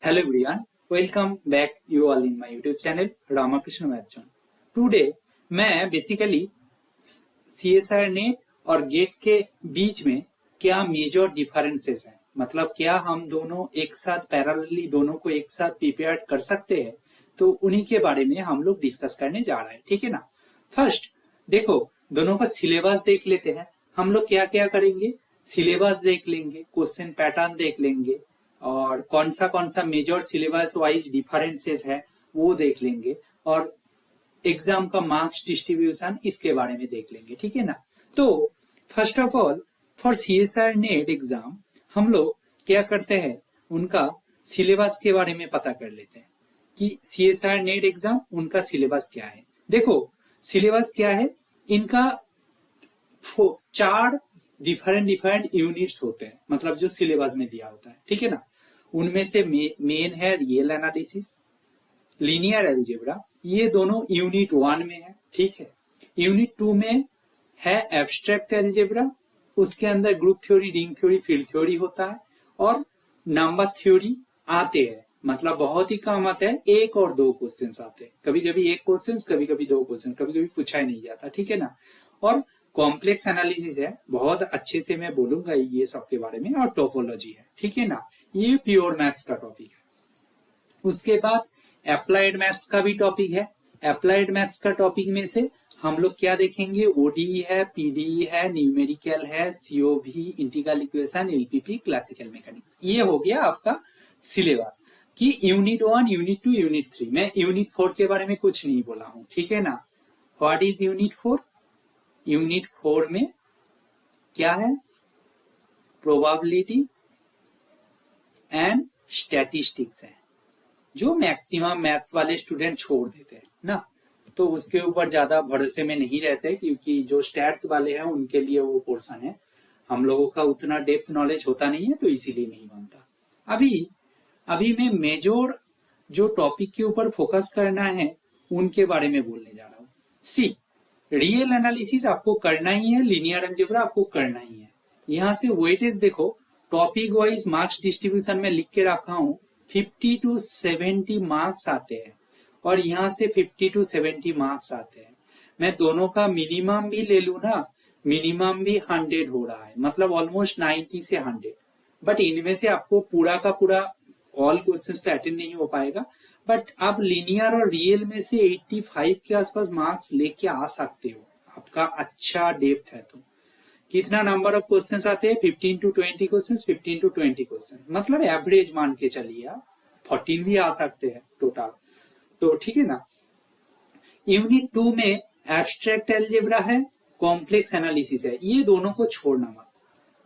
Hello everyone, welcome back you all in my YouTube channel Ramakrishna math zone. Today मैं basically CSIR net और gate के बीच में क्या major differences हैं, मतलब क्या हम दोनों एक साथ पैरेलली दोनों को एक साथ प्रिपेयर कर सकते हैं, तो उन्हीं के बारे में हम लोग डिस्कस करने जा रहे हैं। ठीक है ना। फर्स्ट देखो, दोनों का सिलेबस देख लेते हैं। हम लोग क्या क्या करेंगे, सिलेबस देख लेंगे, क्वेश्चन पैटर्न देख लेंगे और कौन सा मेजर सिलेबस वाइज डिफरेंसेस है वो देख लेंगे और एग्जाम का मार्क्स डिस्ट्रीब्यूशन इसके बारे में देख लेंगे। ठीक है ना। तो first of all for CSIR net exam हम लोग क्या करते हैं, उनका सिलेबस के बारे में पता कर लेते हैं कि CSIR नेट एग्जाम उनका सिलेबस क्या है। देखो सिलेबस क्या है इनका, 4 डिफरेंट यूनिट्स होते हैं, मतलब जो सिलेबस में दिया होता है। ठीक है ना। उनमें से मेन है रियल एनालिसिस, लीनियर अलजेब्रा, ये दोनों यूनिट 1 में है। ठीक है। यूनिट 2 में है एब्स्ट्रैक्ट अलजेब्रा, उसके अंदर group theory, ring theory, field theory होता है और नंबर थ्योरी आते हैं, मतलब बहुत ही कम आता है, 1 और 2 क्वेश्चन आते हैं, कभी कभी 1 क्वेश्चन, कभी कभी 2 क्वेश्चन, कभी कभी पूछा ही नहीं जाता। ठीक है ना। और कॉम्प्लेक्स एनालिसिस है, बहुत अच्छे से मैं बोलूंगा ये सब के बारे में, और टोपोलॉजी है। ठीक है ना। ये प्योर मैथ्स का टॉपिक है। उसके बाद अप्लाइड मैथ्स का भी टॉपिक है। अप्लाइड मैथ्स का टॉपिक में से हम लोग क्या देखेंगे, ओडीई है, पीडीई है, न्यूमेरिकल है, CoV, integral equation, LPP, classical mechanics. ये हो गया आपका सिलेबस कि यूनिट 1, यूनिट 2, यूनिट 3। मैं यूनिट 4 के बारे में कुछ नहीं बोला हूं। ठीक है ना। What is unit 4? यूनिट 4 में क्या है, प्रोबेबिलिटी एंड स्टैटिस्टिक्स है, जो मैक्सिमम मैथ्स वाले स्टूडेंट छोड़ देते हैं ना, तो उसके ऊपर ज्यादा भरोसे में नहीं रहते, क्योंकि जो स्टैट्स वाले हैं उनके लिए वो पोर्शन है। हम लोगों का उतना डेप्थ नॉलेज होता नहीं है, तो इसीलिए नहीं बनता। अभी अभी मैं मेजर जो टॉपिक के ऊपर फोकस करना है उनके बारे में बोलने जा रहा हूँ। सी, रियल एनालिसिस आपको करना ही है, लीनियर अलजेब्रा आपको करना ही है। यहां से वेटेज देखो, टॉपिक वाइज मार्क्स डिस्ट्रीब्यूशन में लिख के रखा हूं, 50 to 70 मार्क्स आते हैं और यहां से 50 to 70 मार्क्स आते हैं। मैं दोनों का मिनिमम भी ले लू ना, मिनिमम भी 100 हो रहा है, मतलब ऑलमोस्ट 90 से 100। बट इनमें से आपको पूरा का पूरा ऑल क्वेश्चंस तो अटेंड नहीं हो पाएगा, बट आप लीनियर और रियल में से 85 के आसपास मार्क्स लेके आ सकते हो, आपका अच्छा डेप्थ है तो। कितना नंबर ऑफ क्वेश्चंस आते हैं, 15 to 20 क्वेश्चंस, 15 to 20 क्वेश्चन, मतलब एवरेज मान के चलिए आप 14 भी आ सकते हैं टोटल। तो ठीक है ना। यूनिट 2 में एब्स्ट्रैक्ट अलजेब्रा है, कॉम्प्लेक्स एनालिसिस है, ये दोनों को छोड़ना मत।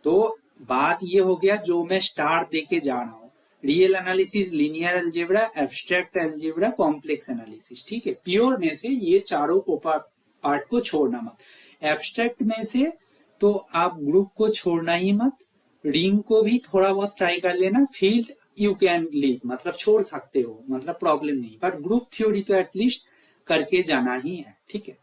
तो बात ये हो गया जो मैं स्टार देके जा रहा हूँ, real analysis, linear algebra, abstract algebra, complex analysis. ठीक है। प्योर में से ये चारों को पार्ट को छोड़ना मत। एब्स्ट्रैक्ट में से तो आप ग्रुप को छोड़ना ही मत, रिंग को भी थोड़ा बहुत ट्राई कर लेना, फील्ड यू कैन लीव, मतलब छोड़ सकते हो, मतलब प्रॉब्लम नहीं, बट ग्रुप थ्योरी तो एटलीस्ट करके जाना ही है। ठीक है।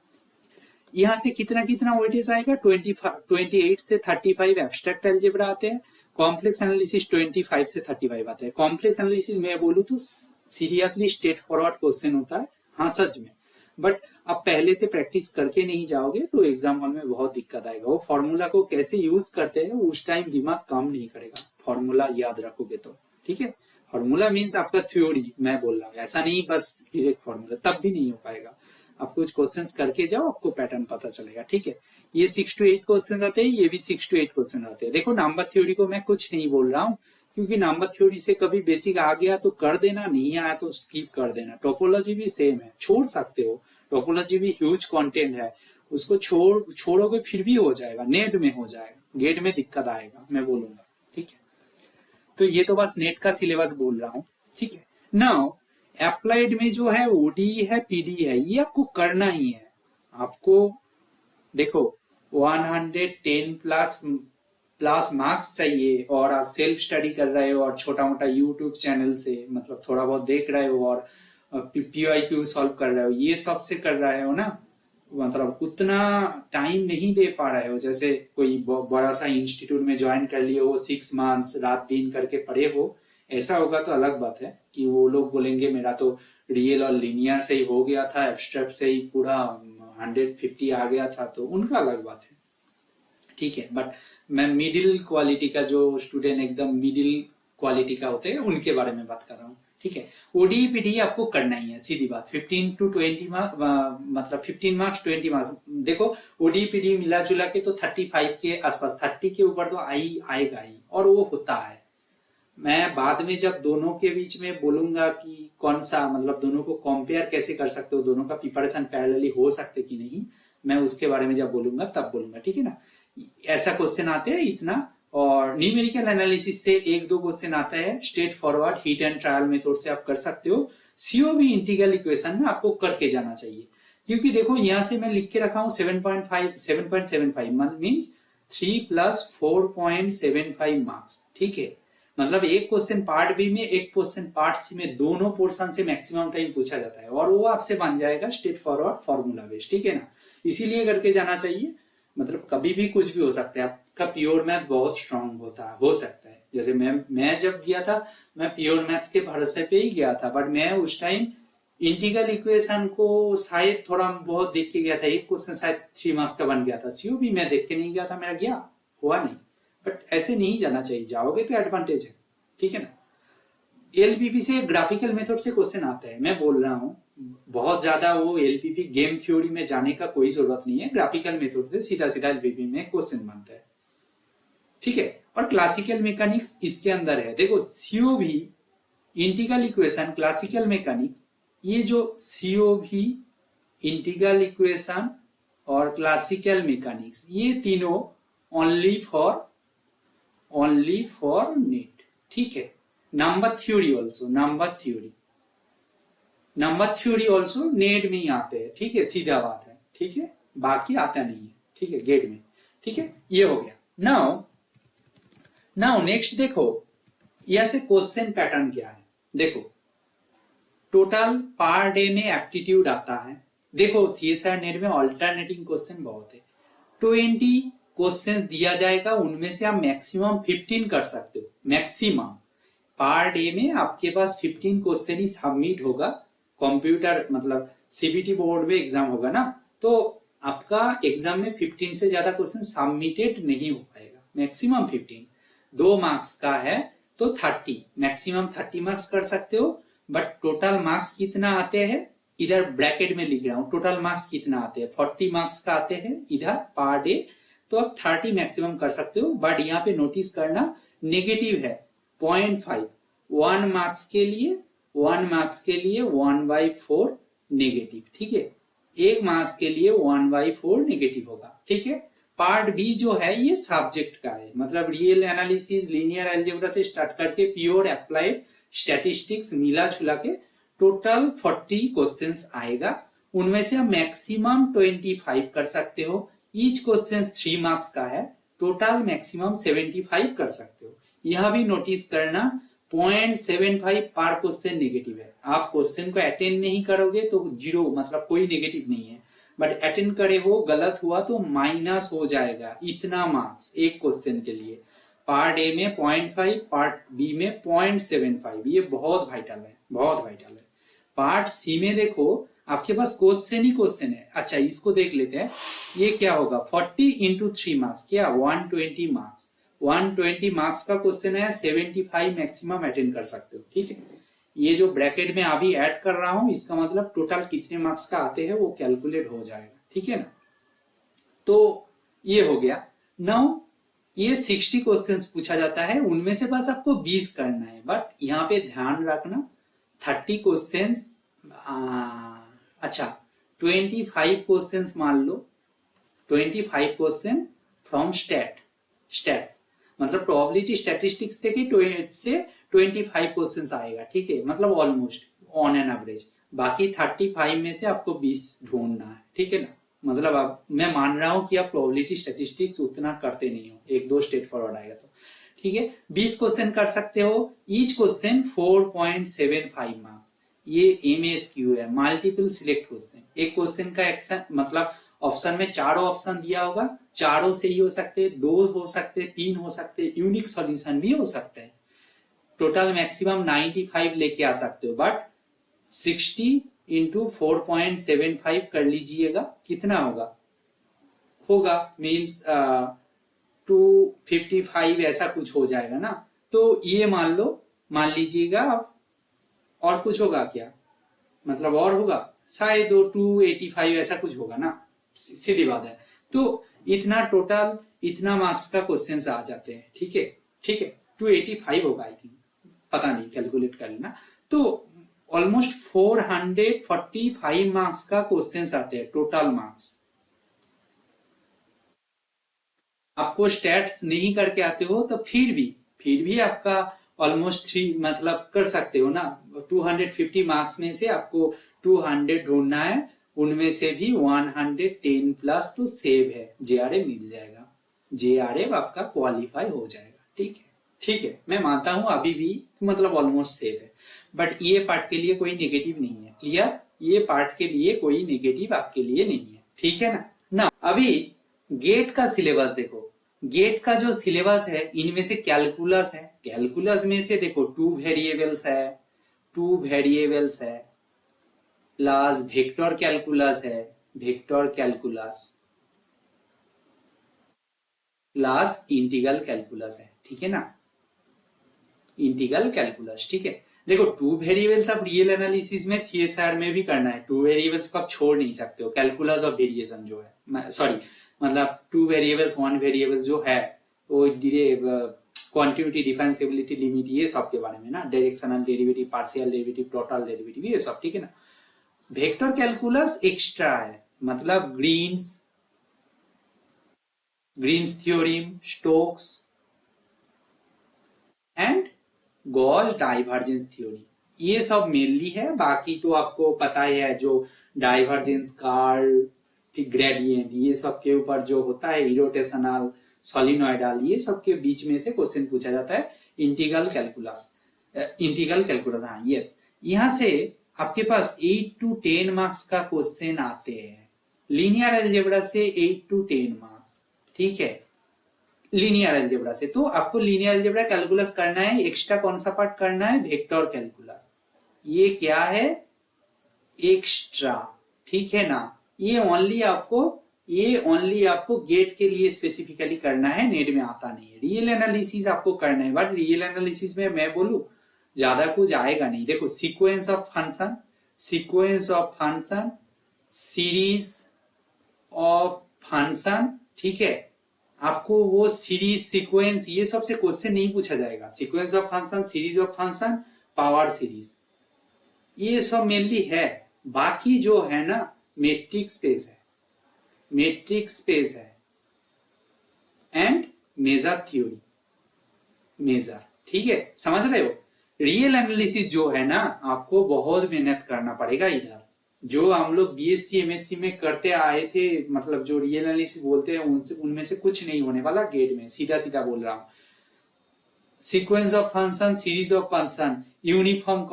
यहां से कितना कितना वेटेज आएगा, 28 से 35 एब्स्ट्रैक्ट अलजेब्रा आते हैं, कॉम्प्लेक्स एनालिसिस 25 से 35 आते हैं। कॉम्प्लेक्स एनालिसिस में बोलूं तो सीरियसली स्ट्रेट फॉरवर्ड क्वेश्चन होता है, हाँ सच में, बट अब पहले से प्रैक्टिस करके नहीं जाओगे तो एग्जाम हॉल में बहुत दिक्कत आएगा। वो फॉर्मूला को कैसे यूज करते हैं उस टाइम दिमाग काम नहीं करेगा, फॉर्मूला याद रखोगे तो। ठीक है। फॉर्मूला मीन्स आपका थ्योरी मैं बोल रहा हूँ, ऐसा नहीं बस डायरेक्ट फॉर्मूला, तब भी नहीं हो पाएगा। आप कुछ क्वेश्चंस करके जाओ, आपको पैटर्न पता चलेगा। ठीक है। ये 6 to 8 क्वेश्चंस आते हैं, ये भी 6 to 8 क्वेश्चन आते हैं। देखो नंबर थ्योरी को मैं कुछ नहीं बोल रहा हूँ, क्योंकि नंबर थ्योरी से कभी बेसिक आ गया तो कर देना, नहीं आया तो स्किप कर देना। टोपोलॉजी भी सेम है, छोड़ सकते हो, टोपोलॉजी भी ह्यूज कंटेंट है, उसको छोड़ोगे फिर भी हो जाएगा, नेट में हो जाएगा, गेट में दिक्कत आएगा मैं बोलूंगा। ठीक है। तो ये तो बस नेट का सिलेबस बोल रहा हूँ। ठीक है। नाउ अप्लाइड में जो है ओडी है, पीडी है, ये आपको करना ही है। आपको देखो 110 प्लस मार्क्स चाहिए, और आप सेल्फ स्टडी कर रहे हो और छोटा मोटा यूट्यूब चैनल से मतलब थोड़ा बहुत देख रहे हो और PYQ सॉल्व कर रहे हो, ये सब से कर रहे हो ना, मतलब उतना टाइम नहीं दे पा रहे हो। जैसे कोई बड़ा सा इंस्टीट्यूट में ज्वाइन कर लिए हो, 6 मंथ्स रात दिन करके पढ़े हो, ऐसा होगा तो अलग बात है कि वो लोग बोलेंगे मेरा तो रियल और लीनियर से ही हो गया था, एब्स्ट्रैक्ट से ही पूरा 150 आ गया था, तो उनका अलग बात है, ठीक है। बट मैं मिडिल क्वालिटी का, जो स्टूडेंट एकदम मिडिल क्वालिटी का होते हैं उनके बारे में बात कर रहा हूँ, ठीक है। ओडी पीडी आपको करना ही है, सीधी बात। 15 to 20 मार्क्स, मतलब 15 मार्क्स 20 मार्क्स। देखो ओडी पीडी मिला जुला के तो 35 के आसपास, 30 के ऊपर तो आएगा ही, और वो होता है। मैं बाद में जब दोनों के बीच में बोलूंगा कि कौन सा, मतलब दोनों को कंपेयर कैसे कर सकते हो, दोनों का प्रिपरेशन पैरेलली हो सकते कि नहीं, मैं उसके बारे में जब बोलूंगा तब बोलूंगा, ठीक है ना। ऐसा क्वेश्चन आते हैं इतना, और न्यूमेरिकल एनालिसिस से एक दो क्वेश्चन आता है, straight forward heat and trial method से आप कर सकते हो। सीओबी इंटीग्रल इक्वेशन ना आपको करके जाना चाहिए, क्योंकि देखो यहां से मैं लिख के रखा हूं 7.75 मीन्स 3 + 4.75 मार्क्स, ठीक है। मतलब एक क्वेश्चन पार्ट बी में, एक क्वेश्चन पार्ट सी में, दोनों पोर्शन से मैक्सिमम टाइम पूछा जाता है, और वो आपसे बन जाएगा स्ट्रेट फॉरवर्ड फॉर्मूला बेस्ड, ठीक है ना। इसीलिए करके जाना चाहिए। मतलब कभी भी कुछ भी हो सकता है, आपका प्योर मैथ बहुत स्ट्रांग हो सकता है। जैसे मैं जब गया था, मैं प्योर मैथ्स के भरोसे पे ही गया था, बट मैं उस टाइम इंटीग्रल इक्वेशन को शायद थोड़ा बहुत देख के गया था, एक क्वेश्चन शायद 3 मार्क्स का बन गया था। सीओबी मैं देख के नहीं गया था, मेरा गया हुआ नहीं। बट ऐसे नहीं जाना चाहिए, जाओगे तो एडवांटेज है, ठीक है ना। एलपीपी से ग्राफिकल मेथड से क्वेश्चन आता है, मैं बोल रहा हूँ बहुत ज्यादा वो एलपीपी गेम थ्योरी में जाने का कोई जरूरत नहीं है, ग्राफिकल मेथड से सीधा सीधा एलपीपी में क्वेश्चन बनता है, ठीक है। और क्लासिकल मैकेनिक्स इसके अंदर है। देखो CoV integral equation, classical mechanics, ये जो सीओवी इंटीग्रल इक्वेशन और क्लासिकल मैकेनिक्स, ये तीनों ओनली फॉर नेट, ठीक है। नंबर थ्योरी ऑल्सो नेट में ही आते हैं, ठीक है, सीधा बात है, ठीक है। बाकी आता नहीं है, ठीक है, गेट में, ठीक है। ये हो गया। नाउ नेक्स्ट देखो, यह से क्वेश्चन पैटर्न क्या है। देखो टोटल पर डे में एप्टीट्यूड आता है। देखो सीएसआर नेट में अल्टरनेटिंग क्वेश्चन बहुत है। 20 क्वेश्चंस दिया जाएगा, उनमें से आप मैक्सिमम 15 कर सकते हो। मैक्सिमम पर डे में आपके पास 15 क्वेश्चन ही सबमिट होगा। कंप्यूटर मतलब सीबीटी बोर्ड में एग्जाम होगा ना, तो आपका एग्जाम में 15 से ज्यादा क्वेश्चन सबमिटेड नहीं हो पाएगा। मैक्सिमम 15, 2 मार्क्स का है तो 30, मैक्सिमम 30 मार्क्स कर सकते हो। बट टोटल मार्क्स कितना आते हैं, इधर ब्रैकेट में लिख रहा हूं, टोटल मार्क्स कितना आते हैं, 40 मार्क्स का आते हैं इधर पर डे, तो आप 30 मैक्सिमम कर सकते हो। बट यहाँ पे नोटिस करना नेगेटिव है 0.5, 1 मार्क्स के लिए 1/4 नेगेटिव, ठीक है। 1 मार्क्स के लिए 1/4 नेगेटिव होगा, ठीक है। पार्ट बी जो है ये सब्जेक्ट का है, मतलब रियल एनालिसिस, लीनियर अलजेब्रा से स्टार्ट करके प्योर अप्लाइड स्टैटिस्टिक्स मिला जुला के टोटल 40 क्वेश्चंस आएगा। उनमें से आप मैक्सिमम 25 कर सकते हो। ईच क्वेश्चन 3 मार्क्स का है, टोटल मैक्सिमम 75 कर सकते हो। यह भी नोटिस करना 0.75 पर क्वेश्चन नेगेटिव है। आप क्वेश्चन को अटेंड नहीं करोगे तो 0, मतलब कोई नेगेटिव नहीं है। बट अटेंड करे हो, गलत हुआ तो माइनस हो जाएगा इतना मार्क्स एक क्वेश्चन के लिए। पार्ट ए में 0.5, पार्ट बी में 0.75, ये बहुत वाइटल है, बहुत वाइटल है। पार्ट सी में देखो आपके पास क्वेश्चन ही क्वेश्चन है। अच्छा इसको देख लेते हैं, ये क्या होगा, 40 × 3 मार्क्स, क्या 120 मार्क्स। 120 मार्क्स का क्वेश्चन है, 75 मैक्सिमम अटेंड कर सकते हो, ठीक है। ये जो ब्रैकेट में अभी ऐड कर रहा हूं, इसका मतलब टोटल कितने मार्क्स का आते हैं वो कैलकुलेट हो जाएगा, ठीक है ना। तो ये हो गया। नाउ ये 60 क्वेश्चंस पूछा जाता है, उनमें से बस आपको 20 करना है। बट यहाँ पे ध्यान रखना 30 क्वेश्चंस, अच्छा 25 क्वेश्चंस मान लो, 25 क्वेश्चन फ्रॉम स्टैट्स, मतलब प्रोबेबिलिटी स्टैटिस्टिक्स से 25 क्वेश्चंस आएगा, ठीक है, मतलब ऑलमोस्ट ऑन एन एवरेज। बाकी 35 में से आपको 20 ढूंढना है, ठीक है ना। मतलब अब मैं मान रहा हूं कि आप प्रोबेबिलिटी स्टैटिस्टिक्स उतना करते नहीं हो, 1-2 स्ट्रेट फॉरवर्ड आएगा तो, ठीक है। 20 क्वेश्चन कर सकते हो, ईच क्वेश्चन 4.75 मार्क्स। ये MSQ है, मल्टीपल सिलेक्ट क्वेश्चन। एक क्वेश्चन का एक्शन मतलब ऑप्शन में चारों ऑप्शन दिया होगा, चारों से ही हो सकते, 2 हो सकते, 3 हो सकते, यूनिक सॉल्यूशन भी हो सकता है। टोटल मैक्सिमम 95 लेके आ सकते हो, बट 60 इंटू 4.75 कर लीजिएगा, कितना होगा मीन्स 255 ऐसा कुछ हो जाएगा ना। तो ये मान लीजिएगा आप, और कुछ होगा क्या, मतलब और होगा शायद 285 ऐसा कुछ होगा ना, सीधी बात है। तो इतना टोटल इतना मार्क्स का क्वेश्चन आ जाते हैं, ठीक है 285 होगा आई थिंक, पता नहीं, कैलकुलेट कर लेना। तो ऑलमोस्ट 445 मार्क्स का क्वेश्चन आते हैं टोटल मार्क्स। आपको स्टैट्स नहीं करके आते हो तो फिर भी आपका ऑलमोस्ट 3 मतलब कर सकते हो ना। 250 मार्क्स में से आपको 200 ढूंढना है, उनमें से भी 110 प्लस तो सेव है, जेआरएफ मिल जाएगा, जेआरएफ आपका क्वालिफाई हो जाएगा। ठीक है मैं मानता हूं अभी भी मतलब ऑलमोस्ट सेव है, बट ये पार्ट के लिए कोई नेगेटिव नहीं है, क्लियर, ये पार्ट के लिए कोई नेगेटिव आपके लिए नहीं है, ठीक है ना। अभी गेट का सिलेबस देखो, गेट का जो सिलेबस है इनमें से कैलकुलस है, कैलकुलस में से देखो 2 वेरिएबल्स है प्लस वेक्टर कैलकुलस है, vector calculus plus integral calculus है, ठीक है ना, इंटीग्रल कैलकुलस, ठीक है। देखो 2 वेरिएबल्स आप रियल एनालिसिस में सीएसआर में भी करना है, 2 वेरिएबल्स को आप छोड़ नहीं सकते हो, कैलकुलस ऑफ वेरिएशन जो है, सॉरी मतलब 2 वेरिएबल्स 1 वेरिएबल जो है वो क्वांटिटी डिफरेंशिएबिलिटी लिमिट ये सब के बारे में ना, directional derivative, partial derivative, total derivative ये सब, ठीक है ना। वेक्टर कैलकुलस एक्स्ट्रा है, मतलब Green's theorem, Stokes and Gauss divergence theory, ये सब मेनली है। बाकी तो आपको पता ही है जो डाइवर्जेंस, कार्ल, ग्रेडियंट, ये सब के ऊपर जो होता है, इरोटेशनल, सोलिनॉइडल, ये सब के बीच में से क्वेश्चन पूछा जाता है। इंटीग्रल कैलकुलस हाँ यस, यहां से आपके पास 8 to 10 मार्क्स का क्वेश्चन आते हैं, लीनियर अलजेब्रा से 8 to 10 मार्क्स, ठीक है, लीनियर अलजेब्रा से। तो आपको लीनियर अलजेब्रा कैलकुलस करना है, एक्स्ट्रा कौन सा पार्ट करना है, वेक्टर कैलकुलस, ये क्या है एक्स्ट्रा, ठीक है ना। ये ओनली आपको गेट के लिए स्पेसिफिकली करना है, नेट में आता नहीं है। रियल एनालिसिस आपको करना है, बट रियल एनालिसिस में मैं बोलूं ज्यादा कुछ आएगा नहीं। देखो sequence of function, series of function, ठीक है, आपको वो सीरीज, सीक्वेंस, ये सबसे क्वेश्चन नहीं पूछा जाएगा। Sequence of function, series of function, power series, ये सब मेनली है। बाकी जो है ना मैट्रिक्स स्पेस है एंड मेजर थ्योरी, ठीक है, समझ रहे हो। रियल एनालिसिस जो है ना आपको बहुत मेहनत करना पड़ेगा इधर, जो हम लोग बीएससी एमएससी में करते आए थे, मतलब जो रियल एनालिसिस बोलते हैं उनमें से कुछ नहीं होने वाला गेट में, सीधा बोल रहा हूं। Sequence of function, series of function, uniform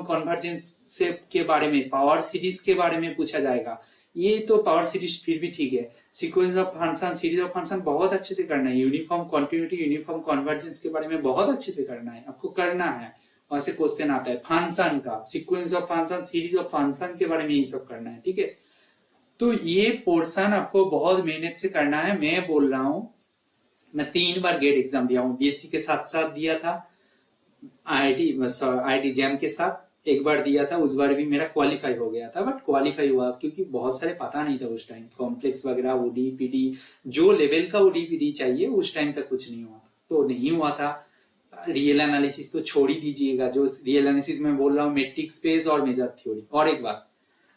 convergence से के बारे में, पावर सीरीज के बारे में पूछा जाएगा। ये तो पावर सीरीज फिर भी ठीक है, sequence of function, series of function बहुत अच्छे से करना है। यूनिफॉर्म कॉन्टिन्यूटी, यूनिफॉर्म कन्वर्जेंस के बारे में बहुत अच्छे से करना है, आपको करना है, वहां से क्वेश्चन आता है। फंक्शन का, sequence of function, series of function के बारे में ये सब करना है, ठीक है। तो ये पोर्शन आपको बहुत मेहनत से करना है। मैं बोल रहा हूं, मैं 3 बार गेट एग्जाम दिया हूँ, बीएससी के साथ दिया था, आईआईटी जैम के साथ एक बार दिया था, उस बार भी मेरा क्वालिफाई हो गया था, बट क्वालिफाई हुआ क्योंकि बहुत सारे पता नहीं था उस टाइम, कॉम्प्लेक्स वगैरह, ओडीपीडी, जो लेवल का ओडीपीडी चाहिए उस टाइम तक कुछ नहीं हुआ था, तो नहीं हुआ था। रियल एनालिसिस तो छोड़ ही दीजिएगा, जो रियल एनालिसिस में बोल रहा हूँ मैट्रिक्स स्पेस और मेजर थ्योरी। और एक बात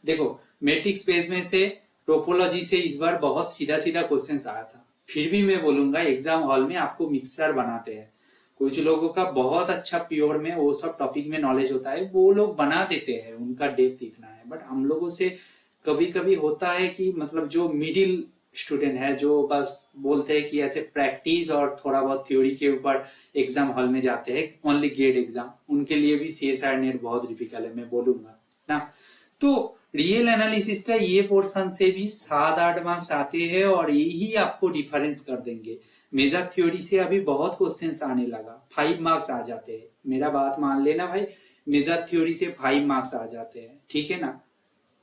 देखो, मैट्रिक्स स्पेस में से टोपोलॉजी से इस बार बहुत सीधा क्वेश्चन आया था, फिर भी मैं बोलूंगा एग्जाम हॉल में आपको मिक्सर बनाते हैं। कुछ लोगों का बहुत अच्छा प्योर में वो सब टॉपिक में नॉलेज होता है, वो लोग बना देते हैं, उनका डेप्थ इतना है, बट हम लोगों से कभी कभी होता है कि मतलब जो मिडिल स्टूडेंट है, जो बस बोलते हैं कि ऐसे प्रैक्टिस और थोड़ा बहुत थ्योरी के ऊपर एग्जाम हॉल में जाते हैं, ओनली गेट एग्जाम, उनके लिए भी सीएसआर नेट बहुत डिफिकल्ट है, मैं बोलूंगा ना। तो रियल एनालिसिस का ये पोर्शन से भी 7-8 मार्क्स आते हैं और यही आपको डिफरेंस कर देंगे। मेजर थ्योरी से अभी बहुत क्वेश्चंस आने लगा, 5 मार्क्स आ जाते हैं, मेरा बात मान लेना भाई, मेजर थ्योरी से 5 मार्क्स आ जाते हैं, ठीक है ना।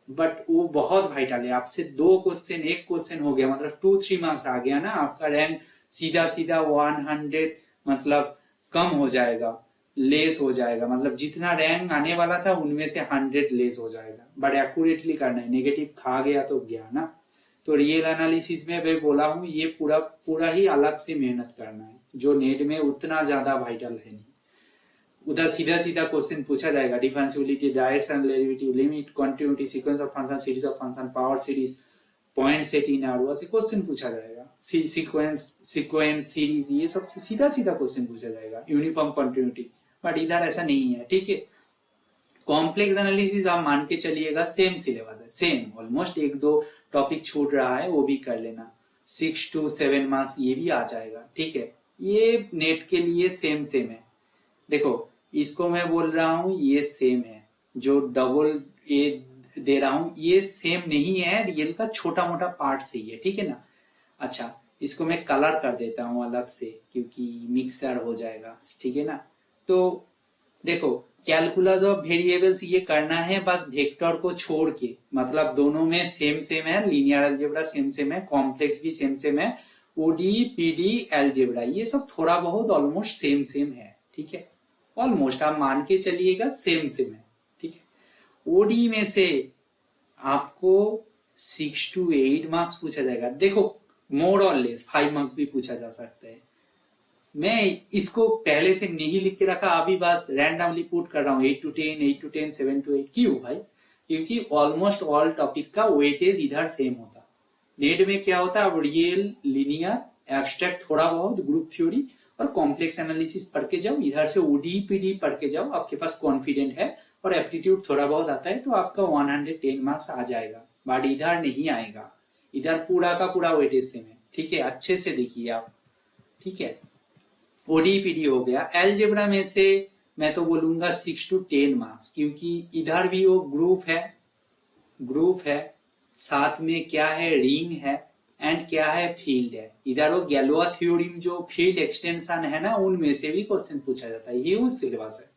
बट वो बहुत वाइटल है, आपसे 2 क्वेश्चन, एक क्वेश्चन हो गया मतलब 2-3 मार्क्स आ गया ना, आपका रैंक सीधा सीधा 100 मतलब कम हो जाएगा, लेस हो जाएगा, मतलब जितना रैंक आने वाला था उनमें से 100 लेस हो जाएगा। बट एक्यूरेटली करना है, नेगेटिव खा गया तो गया ना। तो रियल एनालिसिस में मैं बोला हूँ ये पूरा पूरा ही अलग से मेहनत करना है, जो नेट में उतना ज्यादा वाइटल है नहीं। उधर सीधा सीधा क्वेश्चन पूछा जाएगा, differentiability, direction, derivative, limit, continuity, sequence of function, series of function, power series, point set in are, वैसे क्वेश्चन पूछा जाएगा। सीक्वेंस सीरीज, ये सब सीधा सीधा क्वेश्चन पूछा जाएगा, यूनिफॉर्म कंटिन्यूटी। बट इधर ऐसा नहीं है, ठीक है। कॉम्प्लेक्स एनालिसिस आप मान के चलिएगा सेम सिलेबस है, सेम ऑलमोस्ट, 1-2 टॉपिक छूट रहा है वो भी कर लेना, 6 to 7 मार्क्स ये भी आ जाएगा, ठीक है। ये नेट के लिए सेम सेम है। देखो इसको मैं बोल रहा हूं ये सेम है, जो डबल ए दे रहा हूं ये सेम नहीं है, रियल का छोटा मोटा पार्ट से ही है, ठीक है ना। अच्छा इसको मैं कलर कर देता हूं अलग से, क्योंकि मिक्सर हो जाएगा, ठीक है ना। तो देखो कैलकुलस ऑफ वेरिएबल्स ये करना है बस वेक्टर को छोड़ के, मतलब दोनों में सेम सेम है, लीनियर अलजेब्रा सेम सेम है, कॉम्प्लेक्स भी सेम सेम है, ओडी पीडी अलजेब्रा ये सब थोड़ा बहुत ऑलमोस्ट सेम सेम है, ठीक है। ऑलमोस्ट आप मान के चलिएगा सेम सेम है, ठीक है। ओडी में से आपको 6 to 8 मार्क्स पूछा जाएगा। देखो मोर और लेस 5 मार्क्स भी पूछा जा सकता है। मैं इसको पहले से नहीं लिख के रखा, अभी बस रैंडमली पुट कर रहा हूँ, 8 to 10, 8 to 10, 7 to 8। क्यों भाई? क्योंकि ऑलमोस्ट ऑल टॉपिक का वेटेज इधर सेम होता। नेट में क्या होता है, अब रियल, लीनियर, एब्स्ट्रैक्ट थोड़ा बहुत, ग्रुप थ्योरी और कॉम्प्लेक्स एनालिसिस पढ़ के जाओ, इधर से ओडी पीडी पढ़ के जाओ, आपके पास कॉन्फिडेंट है और एप्टीट्यूड थोड़ा बहुत आता है तो आपका 110 मार्क्स आ जाएगा। बट इधर नहीं आएगा, इधर पूरा का पूरा वेटेज सेम है, ठीक है। अच्छे से देखिए आप, ठीक है। ओडीपीडी हो गया। एलजेब्रा में से मैं तो बोलूंगा 6 to 10 मार्क्स, क्योंकि इधर भी वो ग्रुप है, साथ में क्या है, रिंग है, एंड क्या है, फील्ड है। इधर वो गैलोआ थ्योरम जो फील्ड एक्सटेंशन है ना, उनमें से भी क्वेश्चन पूछा जाता है, ये उस सिलेबस है।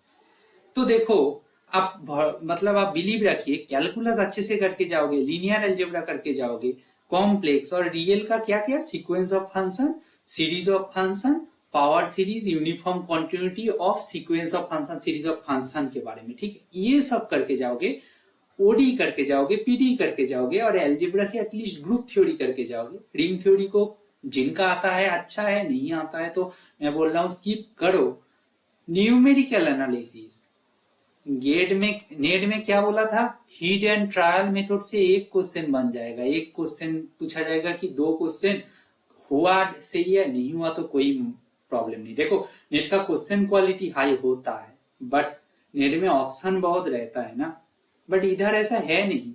तो देखो आप मतलब आप बिलीव रखिए, कैलकुलस अच्छे से करके जाओगे, लीनियर अलजेब्रा करके जाओगे, कॉम्प्लेक्स और रियल का क्या क्या, sequence of function, series of function, power series, uniform continuity of sequence of function, series of function के बारे में, ठीक है। ये सब करके जाओगे, ओडी करके जाओगे, पीडी करके जाओगे, और एल्जेब्रा से एटलीस्ट ग्रुप थ्योरी करके जाओगे। रिंग थ्योरी को जिनका आता है अच्छा है, नहीं आता है तो मैं बोल रहा हूं स्किप करो। न्यूमेरिकल एनालिसिस नेट में क्या बोला था, हीट एंड ट्रायल मेथड से एक क्वेश्चन बन जाएगा, एक क्वेश्चन पूछा जाएगा कि 2 क्वेश्चन हुआ सही है, नहीं हुआ तो कोई प्रॉब्लम नहीं। देखो नेट का क्वेश्चन क्वालिटी हाई होता है, बट नेट में ऑप्शन बहुत रहता है ना, बट इधर ऐसा है नहीं।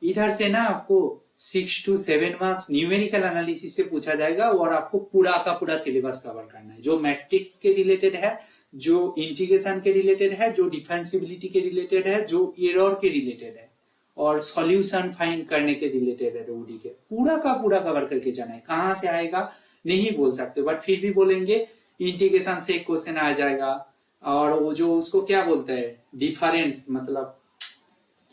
इधर से ना आपको 6 to 7 मार्क्स न्यूमेरिकल एनालिसिस से पूछा जाएगा, और आपको पूरा का पूरा सिलेबस कवर करना है, जो मैट्रिक्स के रिलेटेड है, जो इंटीग्रेशन के रिलेटेड है, जो डिफरेंशियबिलिटी के रिलेटेड है, जो एरर के रिलेटेड है, और सॉल्यूशन फाइंड करने के रिलेटेड है। ओडी के पूरा का पूरा कवर करके जाना है। कहां से आएगा नहीं बोल सकते, बट फिर भी बोलेंगे इंटीग्रेशन से एक क्वेश्चन आ जाएगा, और वो जो उसको क्या बोलते हैं, डिफरेंस मतलब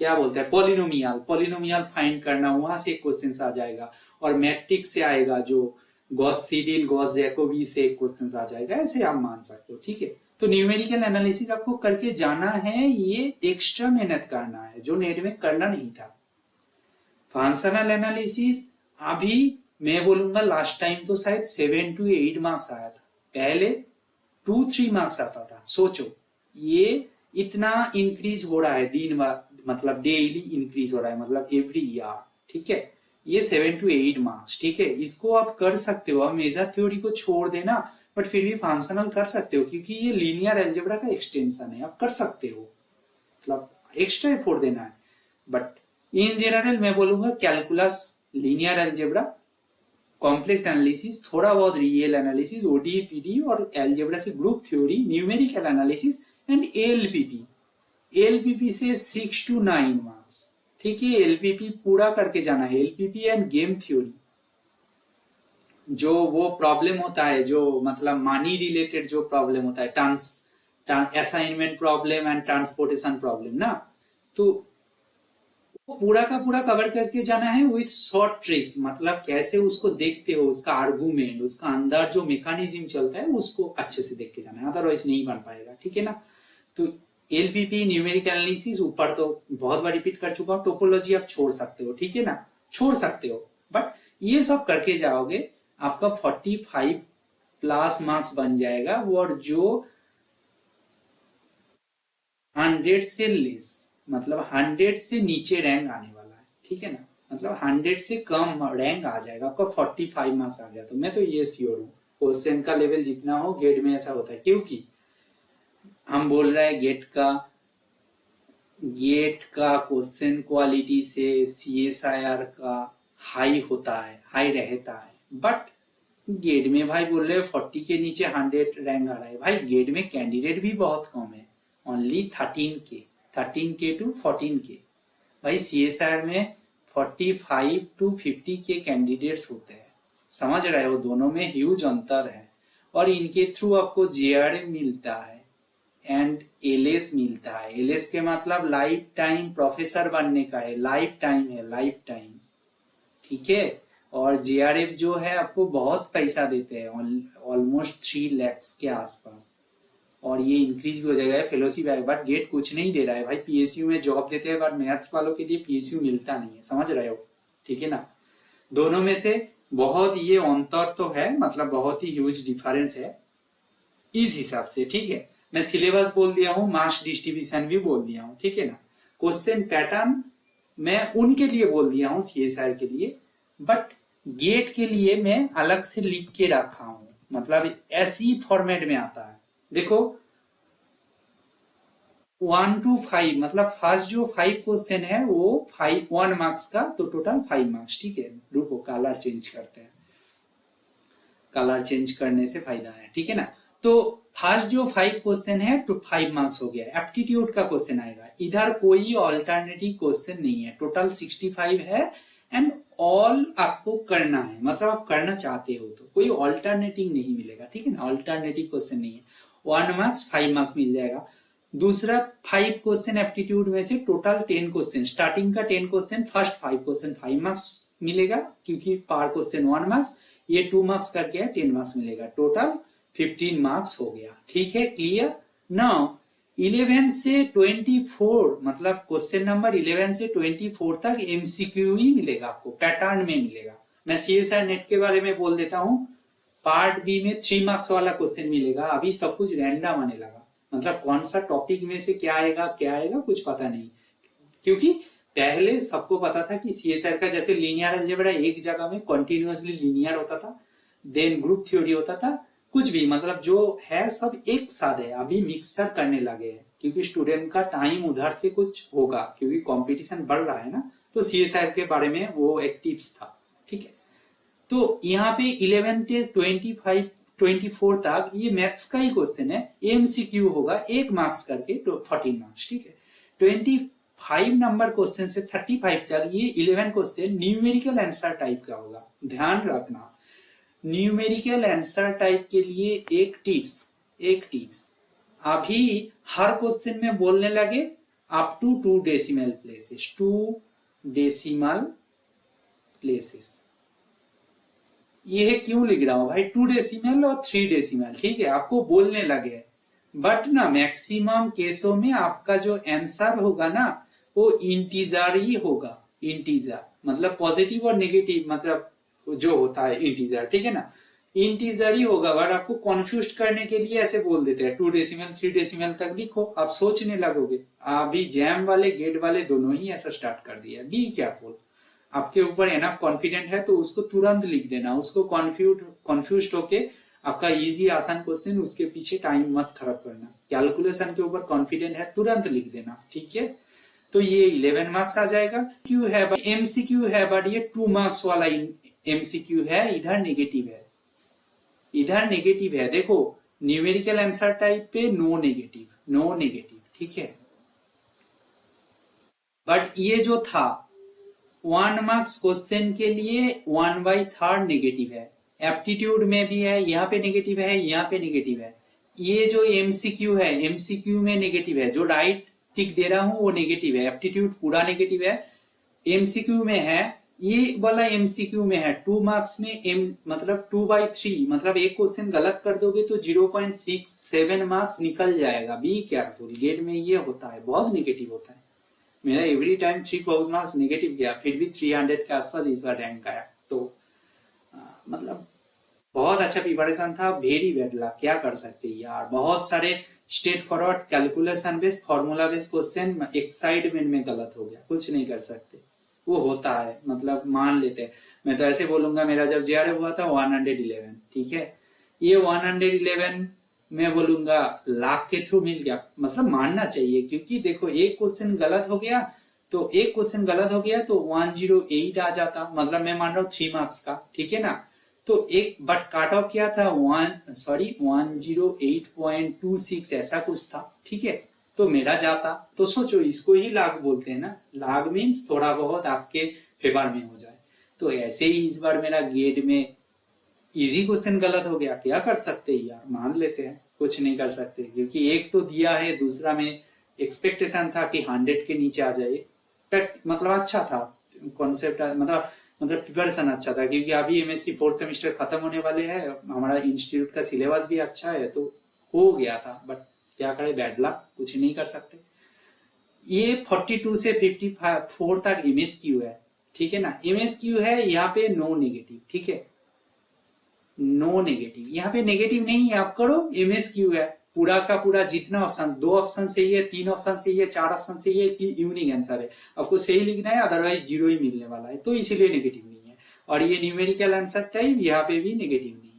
क्या बोलते हैं, पॉलिनोमियल फाइंड करना, वहां से एक क्वेश्चन आ जाएगा, और मैट्रिक्स से आएगा, जो गॉस सीडल, गॉस जैकोबी से एक क्वेश्चन आ जाएगा। ऐसे आप मान सकते हो, ठीक है। तो न्यूमेरिकल एनालिसिस आपको करके जाना है, ये एक्स्ट्रा मेहनत करना है जो नेट में करना नहीं था। फंक्शनल एनालिसिस अभी मैं बोलूंगा लास्ट टाइम तो शायद 7 to 8 मार्क्स आया था, पहले 2-3 मार्क्स आता था। सोचो ये इतना इंक्रीज हो रहा है दिन मतलब डेली इंक्रीज हो रहा है, मतलब एवरी ईयर, ठीक है। ये 7 to 8 मार्क्स, ठीक है। इसको आप कर सकते हो, आप मेजर थ्योरी को छोड़ देना, बट फिर भी फंक्शनल कर सकते हो, क्योंकि ये लीनियर अलजेब्रा का एक्सटेंशन है, आप कर सकते हो, मतलब एक्स्ट्रा एफोर्ट देना है। बट इन जनरल मैं बोलूंगा calculus, linear algebra, complex analysis, थोड़ा बहुत रियल एनालिसिस, ओडी पीडी, और अलजेब्रा से group theory, numerical analysis and LPP. LPP से 6 to 9 मार्क्स, ठीक है। एलपीपी पूरा करके जाना है, एलपीपी एंड गेम थ्योरी। जो वो प्रॉब्लम होता है, जो मतलब मनी रिलेटेड जो प्रॉब्लम होता है, assignment problem and transportation problem ना, तो वो पूरा का पूरा कवर करके जाना है विथ शॉर्ट ट्रिक्स, मतलब कैसे उसको देखते हो, उसका आर्गुमेंट, उसका अंदर जो मैकेनिज्म चलता है उसको अच्छे से देख के जाना है, अदरवाइज नहीं बन पाएगा, ठीक है ना। तो एलपीपी न्यूमेरिकल एनालिसिस ऊपर तो बहुत बार रिपीट कर चुका हूं, टोपोलॉजी आप छोड़ सकते हो, ठीक है ना, छोड़ सकते हो, बट ये सब करके जाओगे आपका 45 प्लस मार्क्स बन जाएगा, और जो 100 से लेस, मतलब 100 से नीचे रैंक आने वाला है, ठीक है ना, मतलब 100 से कम रैंक आ जाएगा आपका, 45 मार्क्स आ गया तो मैं तो ये श्योर हूँ। क्वेश्चन का लेवल जितना हो गेट में ऐसा होता है, क्योंकि हम बोल रहे हैं गेट का क्वेश्चन क्वालिटी से सीएसआईआर का हाई होता है, हाई रहता है, बट गेट में भाई बोल रहे 40 के नीचे 100 रैंक आ रहा है, भाई गेट में कैंडिडेट भी बहुत कम है, ओनली 13K टू 14K। भाई सीएसआर में 45 टू 50 के कैंडिडेट्स होते हैं, समझ रहे हो, दोनों में ह्यूज अंतर है। और इनके थ्रू आपको जेआरए मिलता है एंड एलएस मिलता है, एलएस के मतलब लाइफ टाइम प्रोफेसर बनने का है, लाइफ टाइम है, लाइफ टाइम, ठीक है। और जेआरएफ जो है आपको बहुत पैसा देते हैं, ऑलमोस्ट 3 लाख के आसपास, और ये इंक्रीज भी हो जाएगा, फेलोशिप है, बट गेट कुछ नहीं दे रहा है भाई, पीएसयू में जॉब देते हैं, बट मैथ्स वालों के लिए पीएसयू मिलता नहीं है, समझ रहे हो, ठीक है ना। दोनों में से बहुत ये अंतर तो है, मतलब बहुत ही ह्यूज डिफरेंस है इस हिसाब से, ठीक है। मैं सिलेबस बोल दिया हूँ, मार्क्स डिस्ट्रीब्यूशन भी बोल दिया हूँ, ठीक है ना। क्वेश्चन पैटर्न मैं उनके लिए बोल दिया हूँ सीएसआर के लिए, बट गेट के लिए मैं अलग से लिख के रखा हूं, मतलब ऐसी फॉर्मेट में आता है। देखो 1 to 5, मतलब फर्स्ट जो 5 क्वेश्चन है वो 1 मार्क्स का, तो टोटल 5 मार्क्स, ठीक है। रुको कलर चेंज करते हैं, कलर चेंज करने से फायदा है, ठीक है ना। तो फर्स्ट जो 5 क्वेश्चन है तो 5 मार्क्स हो गया, एप्टीट्यूड का क्वेश्चन आएगा, इधर कोई ऑल्टरनेटिव क्वेश्चन नहीं है, टोटल 65 है, एंड ऑल आपको करना है, मतलब आप करना चाहते हो तो कोई ऑल्टरनेटिव नहीं मिलेगा, ठीक है ना, ऑल्टरनेटिव क्वेश्चन नहीं है। 1 मार्क्स 5 मार्क्स मिल जाएगा। दूसरा 5 क्वेश्चन एप्टीट्यूड में से टोटल 10 क्वेश्चन, स्टार्टिंग का 10 क्वेश्चन, फर्स्ट 5 क्वेश्चन 5 मार्क्स मिलेगा, क्योंकि पर क्वेश्चन 1 मार्क्स, ये 2 मार्क्स करके है 10 मार्क्स मिलेगा, टोटल 15 मार्क्स हो गया, ठीक है, क्लियर। नाउ 11 से 24, मतलब क्वेश्चन नंबर 11 से 24 तक एमसीक्यू ही मिलेगा आपको, पैटर्न में मिलेगा। मैं सीएसआर नेट के बारे में बोल देता हूं, पार्ट बी में 3 मार्क्स वाला क्वेश्चन मिलेगा, अभी सब कुछ रैंडम आने लगा, मतलब कौन सा टॉपिक में से क्या आएगा कुछ पता नहीं, क्योंकि पहले सबको पता था कि सीएसआर का जैसे लीनियर अलजेब्रा एक जगह में कंटिन्यूअसली लीनियर होता था, देन ग्रुप थ्योरी होता था, कुछ भी मतलब जो है सब एक साथ है, अभी मिक्सर करने लगे हैं, क्योंकि स्टूडेंट का टाइम उधर से कुछ होगा, क्योंकि कंपटीशन बढ़ रहा है ना, तो सीएसआर के बारे में वो एक टिप्स था, ठीक है। तो यहाँ पे 11 से 24 तक ये मैथ्स का ही क्वेश्चन है, एमसीक्यू होगा 1 मार्क्स करके, तो 14 मार्क्स, ठीक है। 25 नंबर क्वेश्चन से 35 तक ये 11 क्वेश्चन न्यूमेरिकल आंसर टाइप का होगा, ध्यान रखना। न्यूमेरिकल आंसर टाइप के लिए एक टिप्स अभी हर क्वेश्चन में बोलने लगे up to 2 decimal places, 2 decimal places. ये क्यों लिख रहा हूं भाई, 2 डेसिमल और 3 डेसिमल, ठीक है, आपको बोलने लगे, बट ना मैक्सिमम केसों में आपका जो आंसर होगा ना वो इंटीजर ही होगा, इंटीजर मतलब पॉजिटिव और नेगेटिव, मतलब जो होता है इंटीजर, ठीक है ना, इंटीजर ही होगा, बट आपको कंफ्यूज करने के लिए ऐसे बोल देते हैं 2 डेसिमल 3 डेसिमल तक लिखो, आप सोचने लगोगे। अभी जैम वाले गेट वाले दोनों ही ऐसा स्टार्ट कर दिया, बी केयरफुल, आपके ऊपर एनफ कॉन्फिडेंट है तो उसको तुरंत लिख देना, उसको कॉन्फ्यूज होके आपका इजी आसान क्वेश्चन उसके पीछे टाइम मत खराब करना, कैलकुलेशन के ऊपर कॉन्फिडेंट है तुरंत लिख देना, ठीक है। तो ये 11 मार्क्स आ जाएगा। क्यू है एमसीक्यू है, बट ये 2 मार्क्स वाला एमसीक्यू है, इधर नेगेटिव है, इधर नेगेटिव है, देखो न्यूमेरिकल आंसर टाइप पे नो नेगेटिव, ठीक है। बट ये जो था 1 मार्क्स क्वेश्चन के लिए 1/3 नेगेटिव है, एप्टीट्यूड में भी है, यहाँ पे नेगेटिव है, यहाँ पे नेगेटिव है। ये जो एमसीक्यू है, एमसीक्यू में नेगेटिव है, जो राइट टिक दे रहा हूं वो नेगेटिव है, एप्टीट्यूड पूरा नेगेटिव है। एमसीक्यू में है, ये वाला एमसीक्यू में है 2 मार्क्स में, एम मतलब 2/3, मतलब एक क्वेश्चन गलत कर दोगे तो 0.67 मार्क्स निकल जाएगा। बी केयरफुल, गेट में ये होता है, बहुत नेगेटिव होता है। मेरा every time 3 question marks negative गया, फिर भी 300 के आसपास इस बार रैंक आया। तो मतलब बहुत अच्छा प्रिपरेशन था, वेरी बैड लक, क्या कर सकते हैं यार। बहुत सारे straight forward calculation based formula based question एक साइड में गलत हो गया, कुछ नहीं कर सकते, वो होता है, मतलब मान लेते हैं। मैं तो ऐसे बोलूंगा, मेरा जब जेआरएफ हुआ था 111, ठीक है, ये 111 मैं बोलूंगा लाख के थ्रू मिल गया, मतलब मानना चाहिए। क्योंकि देखो एक क्वेश्चन गलत हो गया तो 108 आ जाता, मतलब मैं मान रहा हूँ 3 मार्क्स का, ठीक है ना। तो एक बट काट ऑफ क्या था 108.26 ऐसा कुछ था, ठीक है। तो मेरा जाता, तो सोचो इसको ही लाग बोलते हैं ना, लाग मीन्स थोड़ा बहुत आपके फेवर में हो जाए। तो ऐसे ही इस बार मेरा गेट में इजी क्वेश्चन गलत हो गया, क्या कर सकते हैं यार, मान लेते हैं, कुछ नहीं कर सकते। क्योंकि एक तो दिया है, दूसरा में एक्सपेक्टेशन था कि 100 के नीचे आ जाए, मतलब अच्छा था कॉन्सेप्ट, मतलब प्रिपरेशन अच्छा था। क्योंकि अभी एमएससी 4th सेमेस्टर खत्म होने वाले हैं, हमारा इंस्टीट्यूट का सिलेबस भी अच्छा है, तो हो गया था। बट क्या करे, बैड लक, कुछ नहीं कर सकते। ये 42 से 54 तक एमएसक्यू है, ठीक है ना। एमएसक्यू है, यहाँ पे नो नेगेटिव, ठीक है, नो नेगेटिव, यहाँ पे नेगेटिव नहीं है, आप करो, एमएसक्यू है, पूरा का पूरा जितना ऑप्शन, 2 ऑप्शन सही है, 3 ऑप्शन सही है, 4 ऑप्शन सही है, कि यूनिक आंसर है, आपको सही लिखना है, अदरवाइज 0 ही मिलने वाला है, तो इसीलिए नेगेटिव नहीं है। और ये न्यूमेरिकल आंसर टाइप, यहाँ पे भी नेगेटिव नहीं है।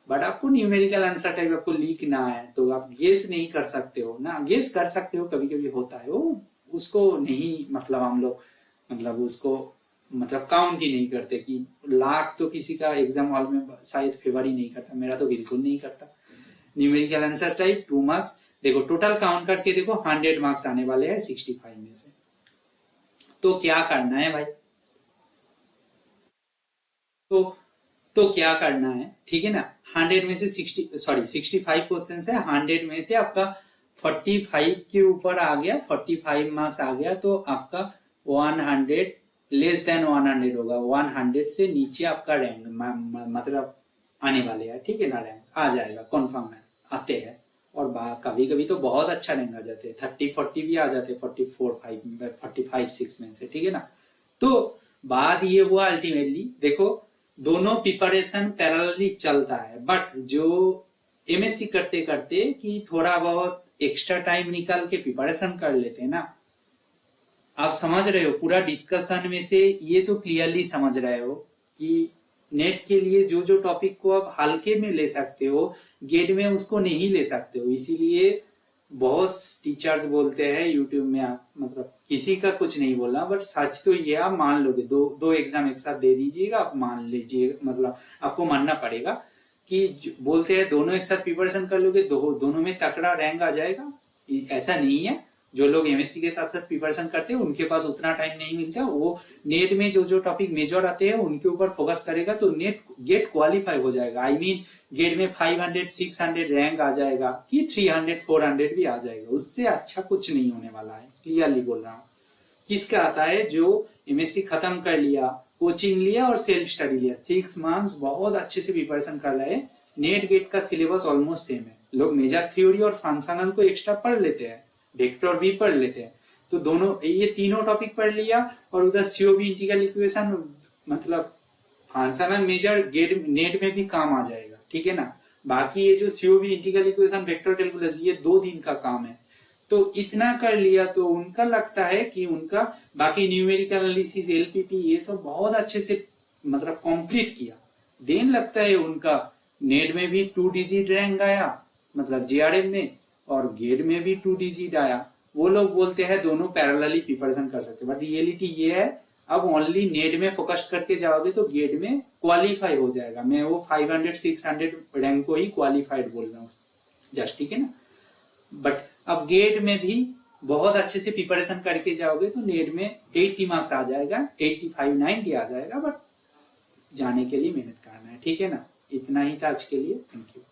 बट आपको न्यूमेरिकल आंसर टाइप आपको लिखना है, तो आप गेस नहीं कर सकते हो ना, गेस कर सकते हो, कभी कभी होता है वो, उसको नहीं, मतलब हम लोग, मतलब उसको मतलब काउंट ही नहीं करते। कि लाख तो किसी का एग्जाम हॉल में शायद फेवर ही नहीं करता, मेरा तो बिल्कुल नहीं करता। न्यूमेरिकल आंसर टाइप 2 मार्क्स, देखो टोटल काउंट करके देखो 100 मार्क्स आने वाले हैं 65 में से। तो क्या करना है भाई, तो क्या करना है, ठीक है ना। 100 में से 65 क्वेश्चन है, 100 में से आपका 45 के ऊपर आ गया, 45 मार्क्स आ गया, तो आपका 100 लेस देन 100 होगा, 100 से नीचे आपका रैंक मतलब आने वाले हैं, ठीक है ना, रैंक आ जाएगा, कॉन्फर्म है, आते हैं। और कभी कभी तो बहुत अच्छा रैंक आ जाते हैं, 30-40 भी आ जाते हैं, 44-5 में से, ठीक है ना। तो बात ये हुआ अल्टीमेटली, देखो दोनों प्रिपरेशन पैरेलली चलता है। बट जो एमएससी करते करते कि थोड़ा बहुत एक्स्ट्रा टाइम निकाल के प्रिपरेशन कर लेते हैं ना, आप समझ रहे हो पूरा डिस्कशन में से ये तो क्लियरली समझ रहे हो कि नेट के लिए जो जो टॉपिक को आप हल्के में ले सकते हो, गेट में उसको नहीं ले सकते हो। इसीलिए बहुत टीचर्स बोलते हैं यूट्यूब में, आप मतलब किसी का कुछ नहीं बोलना, बट सच तो ये आप मान लोगे, दो एग्जाम एक साथ दे दीजिएगा, आप मान लीजिए, मतलब आपको मानना पड़ेगा कि बोलते हैं दोनों एक साथ प्रिपरेशन कर लोगे, दोनों में तकड़ा रैंक आ जाएगा। ऐसा नहीं है। जो लोग एमएससी के साथ साथ प्रिपरेशन करते हैं उनके पास उतना टाइम नहीं मिलता, वो नेट में जो जो टॉपिक मेजर आते हैं उनके ऊपर फोकस करेगा तो नेट गेट क्वालिफाई हो जाएगा। आई मीन गेट में 500-600 रैंक आ जाएगा, कि 300-400 भी आ जाएगा, उससे अच्छा कुछ नहीं होने वाला है, क्लियरली बोल रहा हूँ। किसका आता है, जो एमएससी खत्म कर लिया, कोचिंग लिया और सेल्फ स्टडी लिया, 6 मंथ्स बहुत अच्छे से प्रिपरेशन कर रहे हैं, नेट गेट का सिलेबस ऑलमोस्ट सेम है, लोग मेजर थ्योरी और फंक्शनल को एक्स्ट्रा पढ़ लेते हैं, वेक्टर भी पढ़ लेते हैं, तो दोनों ये तीनों टॉपिक पढ़ लिया, और उधर सीओबी इंटीग्रल इक्वेशन, मतलब फंक्शनल मेजर गेट नेट में भी काम आ जाएगा, ठीक है ना। बाकी ये जो COB integral equation vector calculus, ये 2 दिन का काम है, तो इतना कर लिया तो उनका लगता है कि उनका बाकी न्यूमेरिकल एनालिसिस, एलपीपी, ये सब बहुत अच्छे से मतलब कंप्लीट किया, देन लगता है उनका नेट में भी 2 डिजिट रैंक आया, मतलब जेआरएफ में, और गेट में भी 2 डिजिट आया। वो लोग बोलते हैं दोनों पैरेलली प्रिपरेशन कर सकते हैं, बट रियलिटी ये है, अब ओनली नेट में फोकस करके जाओगे तो गेट में क्वालिफाई हो जाएगा। मैं वो 500-600 रैंक को ही क्वालिफाइड बोल रहा हूँ जस्ट, ठीक है ना। बट अब गेट में भी बहुत अच्छे से प्रिपरेशन करके जाओगे तो नेट में 80 मार्क्स आ जाएगा, 85-90 आ जाएगा, बट जाने के लिए मेहनत करना है। ठीक है ना, इतना ही था आज के लिए। Thank you.